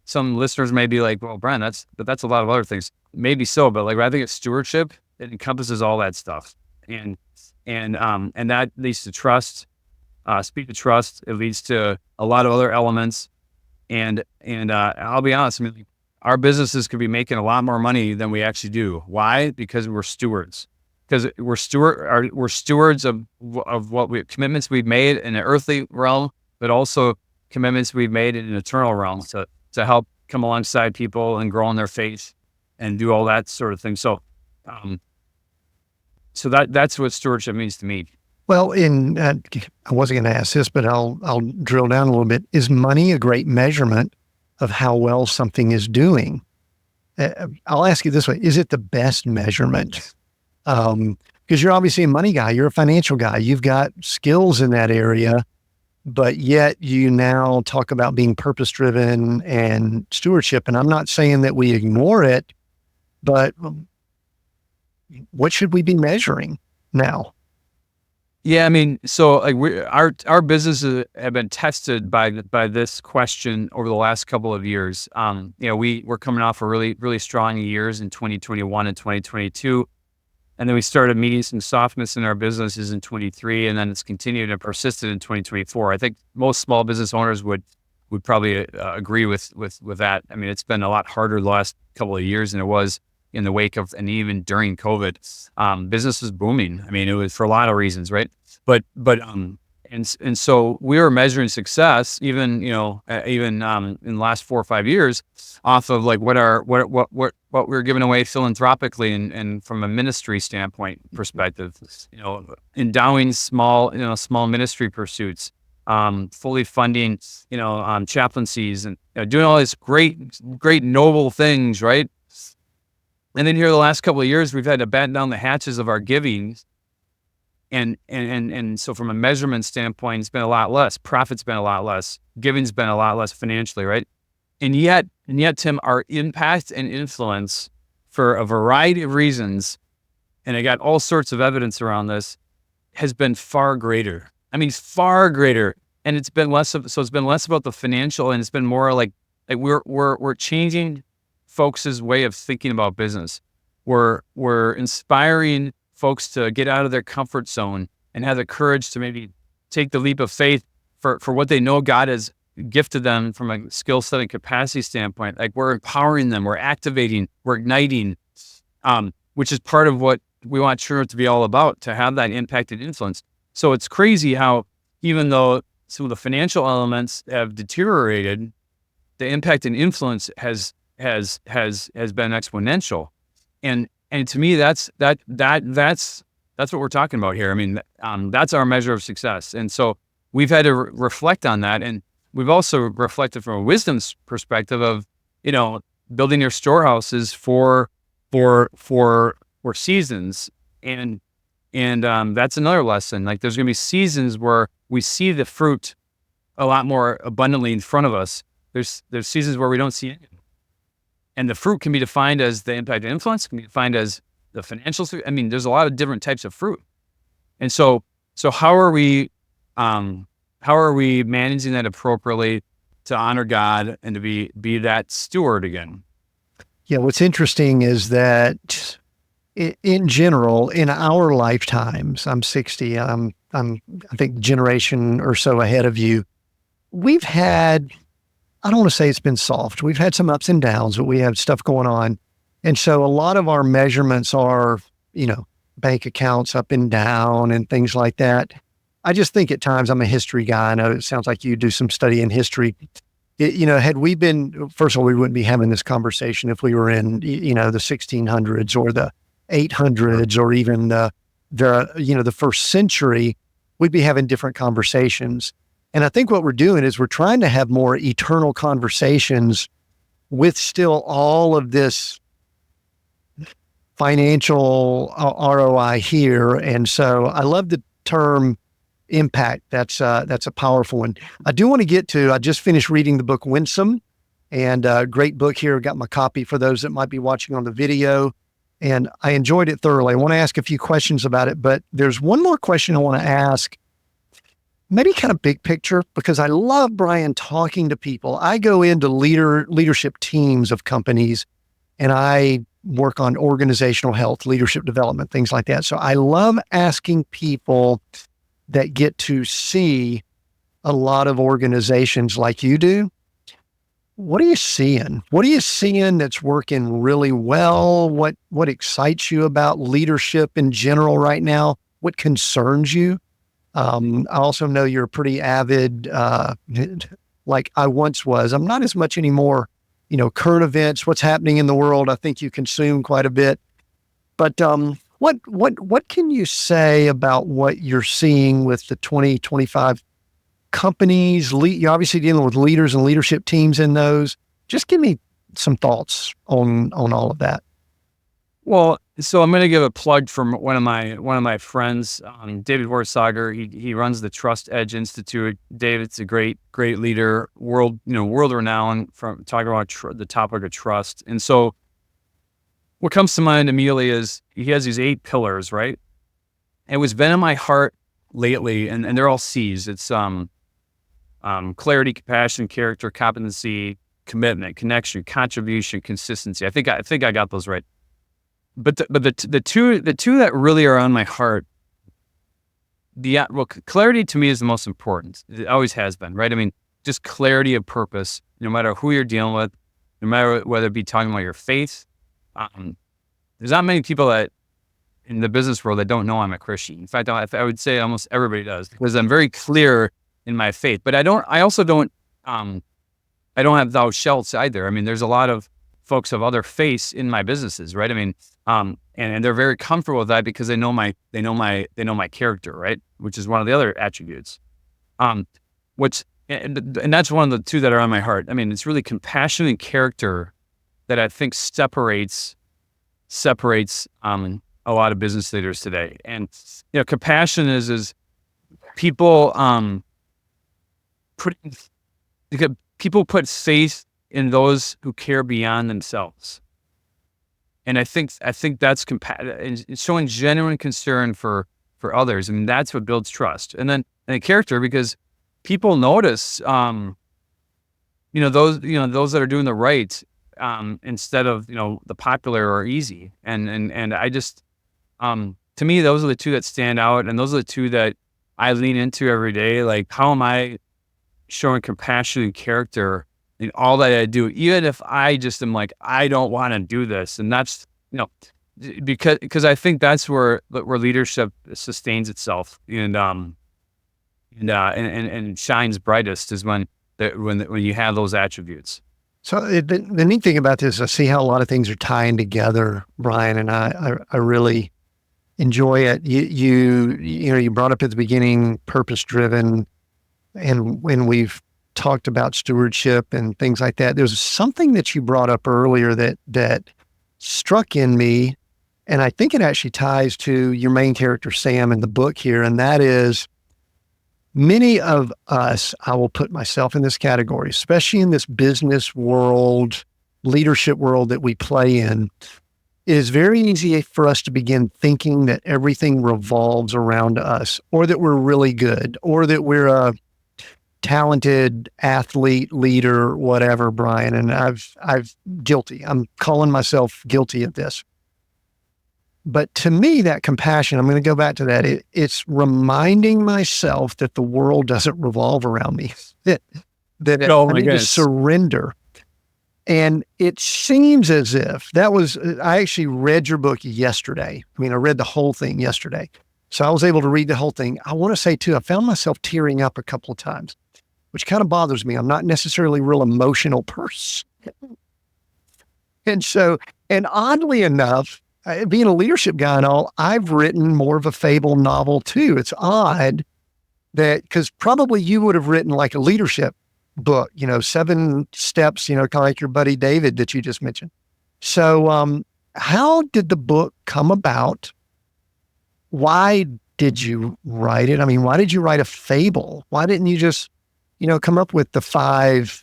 Some listeners may be like, well, Brian, that's a lot of other things. Maybe so, but, like, when I think of stewardship, it encompasses all that stuff. And that leads to trust, speak to trust. It leads to a lot of other elements. And I'll be honest, I mean, our businesses could be making a lot more money than we actually do. Why? Because we're stewards. Because we're stewards of what commitments we've made in an earthly realm, but also commitments we've made in an eternal realm to help come alongside people and grow in their faith and do all that sort of thing. So, that's what stewardship means to me. Well, I wasn't going to ask this, but I'll drill down a little bit. Is money a great measurement of how well something is doing? I'll ask you this way: is it the best measurement? Because you're obviously a money guy, you're a financial guy, you've got skills in that area, but yet you now talk about being purpose-driven and stewardship. And I'm not saying that we ignore it, but what should we be measuring now? Yeah, I mean, so like our businesses have been tested by this question over the last couple of years. We're coming off a really strong years in 2021 and 2022, and then we started meeting some softness in our businesses in 23, and then it's continued and persisted in 2024. I think most small business owners would probably agree with that. I mean, it's been a lot harder the last couple of years than it was in the wake of, and even during COVID. Business was booming. I mean, it was for a lot of reasons, right? And so we were measuring success even in the last 4 or 5 years off of like what we're giving away philanthropically and from a ministry standpoint perspective, endowing small ministry pursuits, fully funding, chaplaincies and doing all these great noble things, right? And then here the last couple of years, we've had to batten down the hatches of our giving. And so from a measurement standpoint, it's been a lot less. Profit's been a lot less. Giving's been a lot less financially, right? And yet, Tim, our impact and influence for a variety of reasons, and I got all sorts of evidence around this, has been far greater. I mean, far greater. And it's been less about the financial, and it's been more like we're changing folks' way of thinking about business. We're inspiring folks to get out of their comfort zone and have the courage to maybe take the leap of faith for what they know God has gifted them from a skill set and capacity standpoint. Like we're empowering them, we're activating, we're igniting, which is part of what we want True North to be all about, to have that impact and influence. So it's crazy how even though some of the financial elements have deteriorated, the impact and influence has been exponential. And to me, that's what we're talking about here. I mean, that's our measure of success. And so we've had to reflect on that. And we've also reflected from a wisdom's perspective of, building your storehouses for seasons. And that's another lesson. Like there's going to be seasons where we see the fruit a lot more abundantly in front of us. There's seasons where we don't see it. And the fruit can be defined as the impact and influence, can be defined as the financial. I mean, there's a lot of different types of fruit. And so how are we managing that appropriately to honor God and to be that steward again? Yeah. What's interesting is that in general, in our lifetimes, I'm 60, I'm I think generation or so ahead of you, we've had, I don't want to say it's been soft. We've had some ups and downs, but we have stuff going on. And so a lot of our measurements are, bank accounts up and down and things like that. I just think at times, I'm a history guy. I know it sounds like you do some study in history. Had we been, first of all, we wouldn't be having this conversation if we were in, the 1600s or the 800s or even the first century. We'd be having different conversations. And I think what we're doing is we're trying to have more eternal conversations with still all of this financial ROI here. And so I love the term impact. That's a powerful one. I do want to get to, I just finished reading the book Winsome, and a great book here. Got my copy for those that might be watching on the video. And I enjoyed it thoroughly. I want to ask a few questions about it, but there's one more question I want to ask. Maybe kind of big picture, because I love, Brian, talking to people. I go into leadership teams of companies, and I work on organizational health, leadership development, things like that. So I love asking people that get to see a lot of organizations like you do. What are you seeing? What are you seeing that's working really well? What excites you about leadership in general right now? What concerns you? I also know you're a pretty avid, like I once was. I'm not as much anymore, current events, what's happening in the world. I think you consume quite a bit. But what can you say about what you're seeing with the 2025 companies? You're obviously dealing with leaders and leadership teams in those. Just give me some thoughts on all of that. Well, so I'm going to give a plug from one of my friends, David Warsager. He runs the Trust Edge Institute. David's a great leader, world renowned, from talking about the topic of trust. And so, what comes to mind immediately is he has these 8 pillars, right? And what's been in my heart lately, and they're all C's. It's clarity, compassion, character, competency, commitment, connection, contribution, consistency. I think I got those right. But the two that really are on my heart, clarity to me is the most important. It always has been, right? I mean, just clarity of purpose, no matter who you're dealing with, no matter whether it be talking about your faith. There's not many people that in the business world that don't know I'm a Christian. In fact, I would say almost everybody does, because I'm very clear in my faith. But I also don't have thou shalt either. I mean, there's a lot of folks of other faiths in my businesses, right? I mean, and they're very comfortable with that because they know my character, right? Which is one of the other attributes. And that's one of the 2 that are on my heart. I mean, it's really compassion and character that I think separates a lot of business leaders today. And compassion is people people put faith in those who care beyond themselves. And I think that's and showing genuine concern for others. I mean, that's what builds trust. And then character, because people notice, those that are doing the right, instead of, the popular or easy. And I just, to me, those are the 2 that stand out. And those are the 2 that I lean into every day. Like, how am I showing compassion and character in all that I do, even if I just am like, I don't want to do this. And that's, because I think that's where leadership sustains itself and shines brightest is when you have those attributes. So the neat thing about this, I see how a lot of things are tying together, Brian, and I really enjoy it. You brought up at the beginning, purpose driven, and when we've talked about stewardship and things like that, there's something that you brought up earlier that struck in me, and I think it actually ties to your main character, Sam, in the book here, and that is, many of us, I will put myself in this category, especially in this business world, leadership world that we play in, it is very easy for us to begin thinking that everything revolves around us, or that we're really good, or that we're a talented athlete, leader, whatever, Brian. And I'm calling myself guilty of this. But to me, that compassion, I'm going to go back to that. It's reminding myself that the world doesn't revolve around me, that I need to surrender. And it seems as if I actually read your book yesterday. I mean, I read the whole thing yesterday. So I was able to read the whole thing. I want to say too, I found myself tearing up a couple of times, which kind of bothers me. I'm not necessarily a real emotional person. And oddly enough, being a leadership guy and all, I've written more of a fable novel too. It's odd that, because probably you would have written like a leadership book, 7 steps, kind of like your buddy David that you just mentioned. So how did the book come about? Why did you write it? I mean, why did you write a fable? Why didn't you just, come up with the 5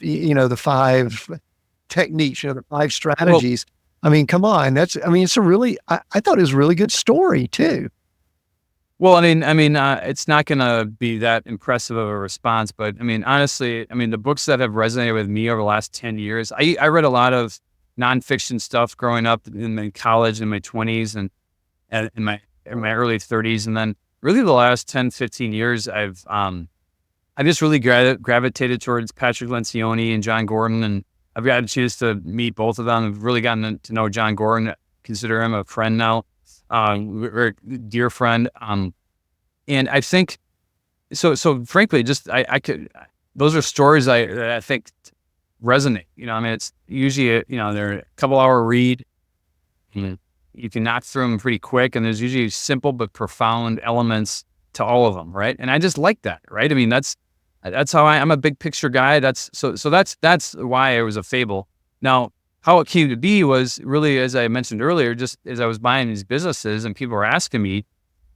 techniques, the 5 strategies? Well, I mean, come on. It's a really, I thought it was a really good story too. Well, I mean, it's not going to be that impressive of a response, but I mean, honestly, the books that have resonated with me over the last 10 years, I read a lot of nonfiction stuff growing up in my college, in my 20s and in my early 30s. And then really the last 10, 15 years, I've just really gravitated towards Patrick Lencioni and John Gordon, and I've got a chance to meet both of them. I've really gotten to know John Gordon, consider him a friend now, very dear friend. And I think, so frankly, just, those are stories that I think resonate. I mean, it's usually, they're a couple hour read. You can knock through them pretty quick, and there's usually simple but profound elements to all of them, right? And I just like that, right? I mean, that's how I'm a big picture guy. That's why it was a fable. Now, how it came to be was really, as I mentioned earlier, just as I was buying these businesses and people were asking me,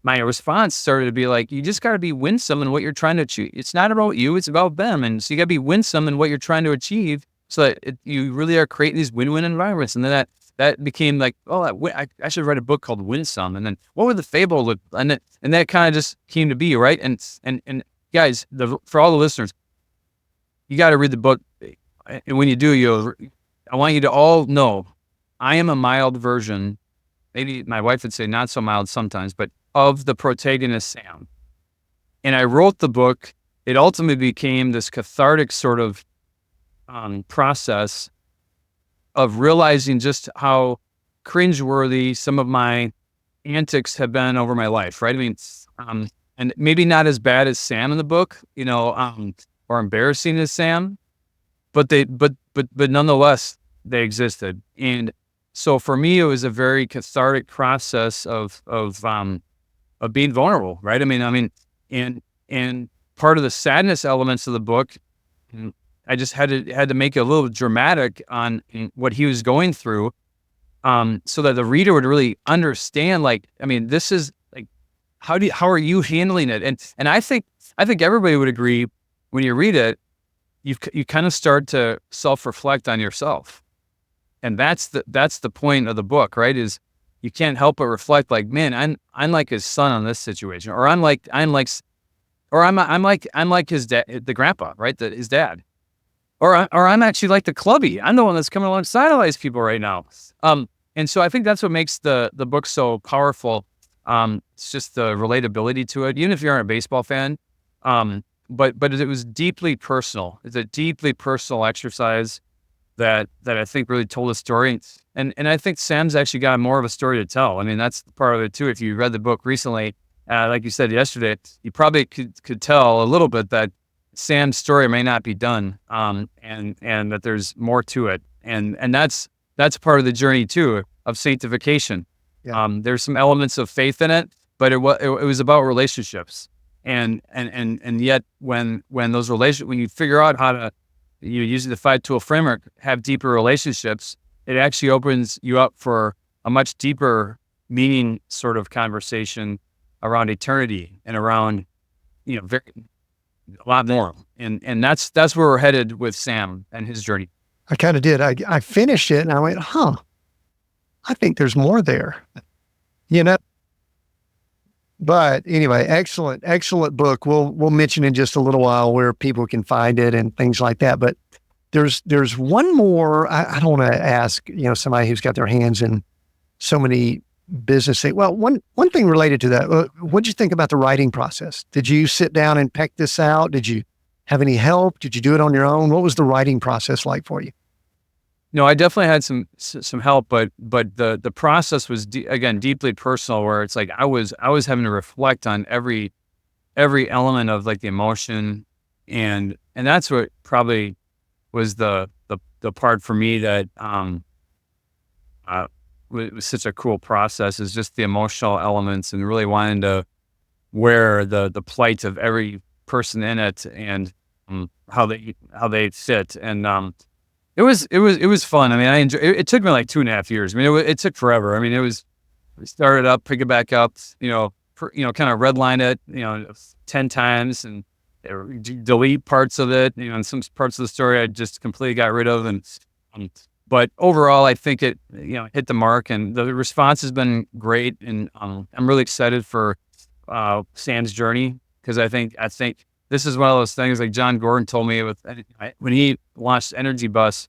my response started to be like, you just got to be winsome in what you're trying to achieve. It's not about you, it's about them. And so you got to be winsome in what you're trying to achieve so that you really are creating these win-win environments. And then that became like, I should write a book called Winsome. And then what would the fable look? And that kind of just came to be, right? And guys, for all the listeners, you got to read the book. And when you do, I want you to all know, I am a mild version, maybe my wife would say not so mild sometimes, but of the protagonist Sam. And I wrote the book. It ultimately became this cathartic sort of process of realizing just how cringeworthy some of my antics have been over my life, right? I mean, and maybe not as bad as Sam in the book, or embarrassing as Sam, but nonetheless, they existed. And so for me, it was a very cathartic process of being vulnerable, right? I mean, and part of the sadness elements of the book, I just had to make it a little dramatic on what he was going through, so that the reader would really understand. Like, I mean, this is like, how are you handling it? And I think everybody would agree when you read it, you kind of start to self-reflect on yourself, and that's the point of the book, right? Is you can't help but reflect, like, man, I'm like his son on this situation, or I'm like his dad, the grandpa, right? His dad. Or I'm actually like the clubby. I'm the one that's coming alongside all these people right now. And so I think that's what makes the book so powerful. It's just the relatability to it, even if you aren't a baseball fan. But it was deeply personal. It's a deeply personal exercise that I think really told a story. And I think Sam's actually got more of a story to tell. I mean, that's part of it too. If you read the book recently, like you said yesterday, you probably could tell a little bit that Sam's story may not be done, and that there's more to it, and that's part of the journey too of sanctification. Yeah. There's some elements of faith in it, but it was about relationships, and yet when those when you figure out how to, using the 5-tool framework, have deeper relationships, it actually opens you up for a much deeper meaning sort of conversation around eternity and around, a lot more. And that's where we're headed with Sam and his journey. I kind of did. I finished it and I went, I think there's more there, But anyway, excellent book. We'll mention in just a little while where people can find it and things like that. But there's one more. I don't want to ask, somebody who's got their hands in so many business things. Well, one thing related to that, what'd you think about the writing process? Did you sit down and peck this out? Did you have any help? Did you do it on your own? What was the writing process like for you? No, I definitely had some help, but the process was again deeply personal, where it's like I was having to reflect on every element of like the emotion, and that's what probably was the part for me that was such a cool process, is just the emotional elements and really wanting to wear the plight of every person in it and how they fit. And it was fun. I mean, I enjoyed it. It took me like 2.5 years. I mean, it took forever. I mean, we started up, pick it back up, kind of redline it, 10 times and delete parts of it, and some parts of the story I just completely got rid of. But overall, I think it, hit the mark, and the response has been great. And I'm really excited for Sam's journey, because I think this is one of those things, like John Gordon told me when he launched Energy Bus,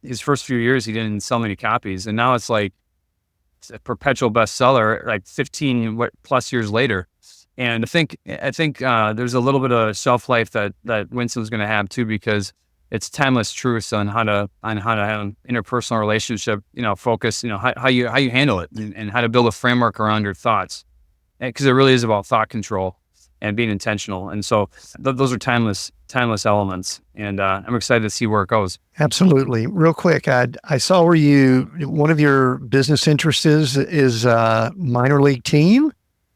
his first few years, he didn't sell many copies. And now it's like it's a perpetual bestseller, like 15 plus years later. And I think there's a little bit of shelf life that Winsome's going to have too, because it's timeless truths on how to have an interpersonal relationship, focus, how you handle it, and how to build a framework around your thoughts. Because it really is about thought control. and being intentional. And so those are timeless elements. And I'm excited to see where it goes. Absolutely. Real quick, I saw where one of your business interests is minor league team,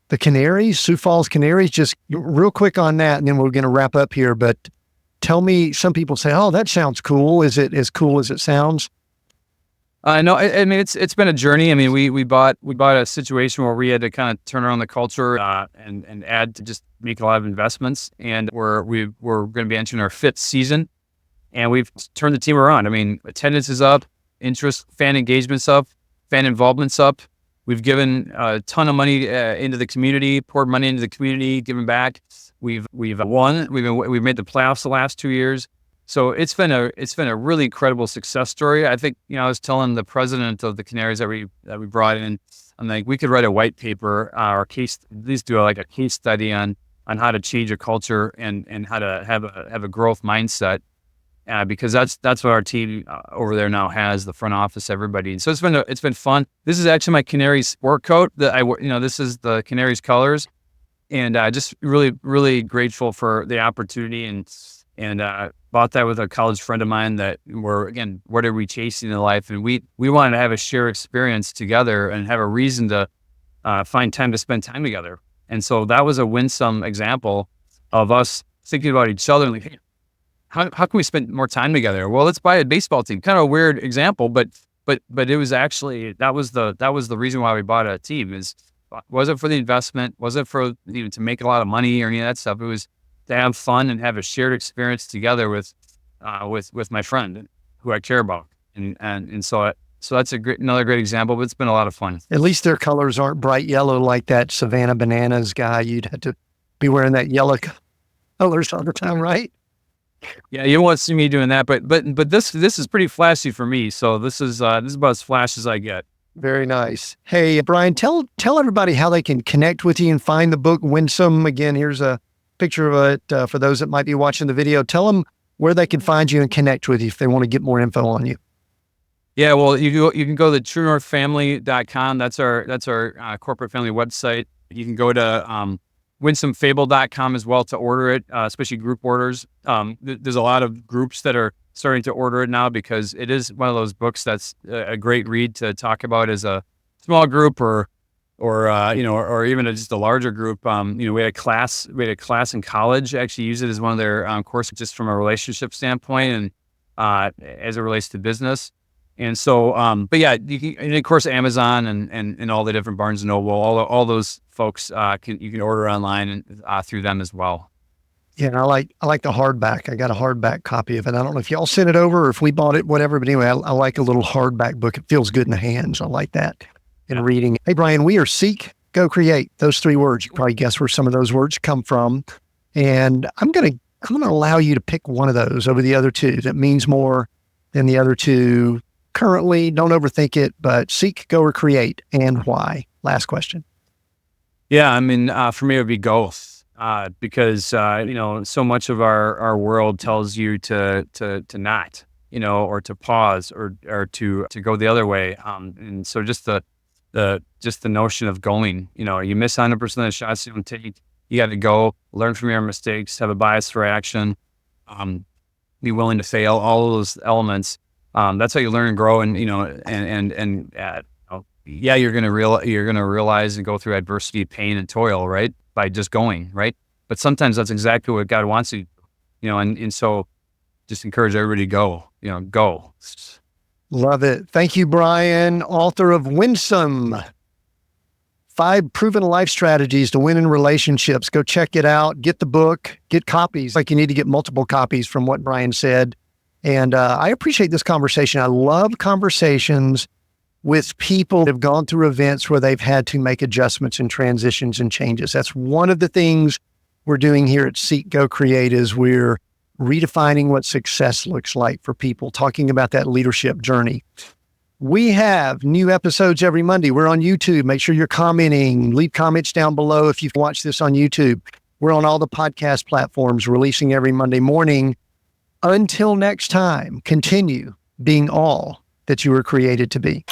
the Canaries, Sioux Falls Canaries. Just real quick on that, and then we're going to wrap up here. But tell me, some people say, "Oh, that sounds cool." Is it as cool as it sounds? No, I mean it's been a journey. I mean we bought a situation where we had to kind of turn around the culture and add to just make a lot of investments, and we're going to be entering our 5th season, and we've turned the team around. I mean, attendance is up, fan engagement's up, fan involvement's up. We've given a ton of money into the community, poured money into the community, given back. We've won. We've made the playoffs the last 2 years. So it's been a really incredible success story. I think, I was telling the president of the Canaries that we brought in, I'm like, we could write a white paper or at least do a case study on how to change a culture and how to have a growth mindset, because that's what our team over there now has, the front office, everybody. And so it's been fun. This is actually my Canaries sport coat that this is the Canaries colors, and just really, really grateful for the opportunity and bought that with a college friend of mine that what are we chasing in life? And we wanted to have a shared experience together and have a reason to find time to spend time together. And so that was a Winsome example of us thinking about each other and like, hey, how can we spend more time together? Well, let's buy a baseball team. Kind of a weird example, but it was actually, that was the reason why we bought a team. Wasn't for the investment, wasn't for to make a lot of money or any of that stuff. It was to have fun and have a shared experience together with my friend who I care about, and so that's another great example. But it's been a lot of fun. At least their colors aren't bright yellow like that Savannah Bananas guy. You'd have to be wearing that yellow colors all the time, right? Yeah, you won't see me doing that, but this is pretty flashy for me. So this is about as flash as I get. Very nice. Hey, Brian, tell everybody how they can connect with you and find the book Winsome. Again, here's a picture of it for those that might be watching the video. Tell them where they can find you and connect with you if they want to get more info on you. Yeah, well, you can go to truenorthfamily.com. That's our corporate family website. You can go to winsomefable.com as well to order it, especially group orders. There's a lot of groups that are starting to order it now because it is one of those books that's a great read to talk about as a small group or even just a larger group. We had a class in college actually use it as one of their courses just from a relationship standpoint and as it relates to business. And so, but yeah, you can, and of course, Amazon and all the different Barnes and Noble, all those folks you can order online and through them as well. Yeah, and I like the hardback. I got a hardback copy of it. I don't know if y'all sent it over or if we bought it, whatever. But anyway, I like a little hardback book. It feels good in the hands. I like that in reading. Hey, Brian, we are Seek, Go, Create. Those 3 words. You can probably guess where some of those words come from. And I'm gonna allow you to pick one of those over the other 2 that means more than the other 2 currently. Don't overthink it, but seek, go, or create, and why? Last question. Yeah, I mean, for me, it would be go. Because so much of our world tells you to not, or to pause or to go the other way. And so just the notion of going, you miss 100% of the shots you don't take. You got to go, learn from your mistakes, have a bias for action, be willing to fail. All of those elements. That's how you learn and grow. And you're gonna realize and go through adversity, pain, and toil, right? By just going, right? But sometimes that's exactly what God wants you, and so just encourage everybody to go. Love it. Thank you, Brian, author of Winsome, 5 Proven Life Strategies to Win in Relationships. Go check it out. Get the book, get copies. Like you need to get multiple copies from what Brian said. And I appreciate this conversation. I love conversations with people that have gone through events where they've had to make adjustments and transitions and changes. That's one of the things we're doing here at Seek, Go, Create is we're redefining what success looks like for people, talking about that leadership journey. We have new episodes every Monday. We're on YouTube. Make sure you're commenting. Leave comments down below if you've watched this on YouTube. We're on all the podcast platforms, releasing every Monday morning. Until next time, continue being all that you were created to be.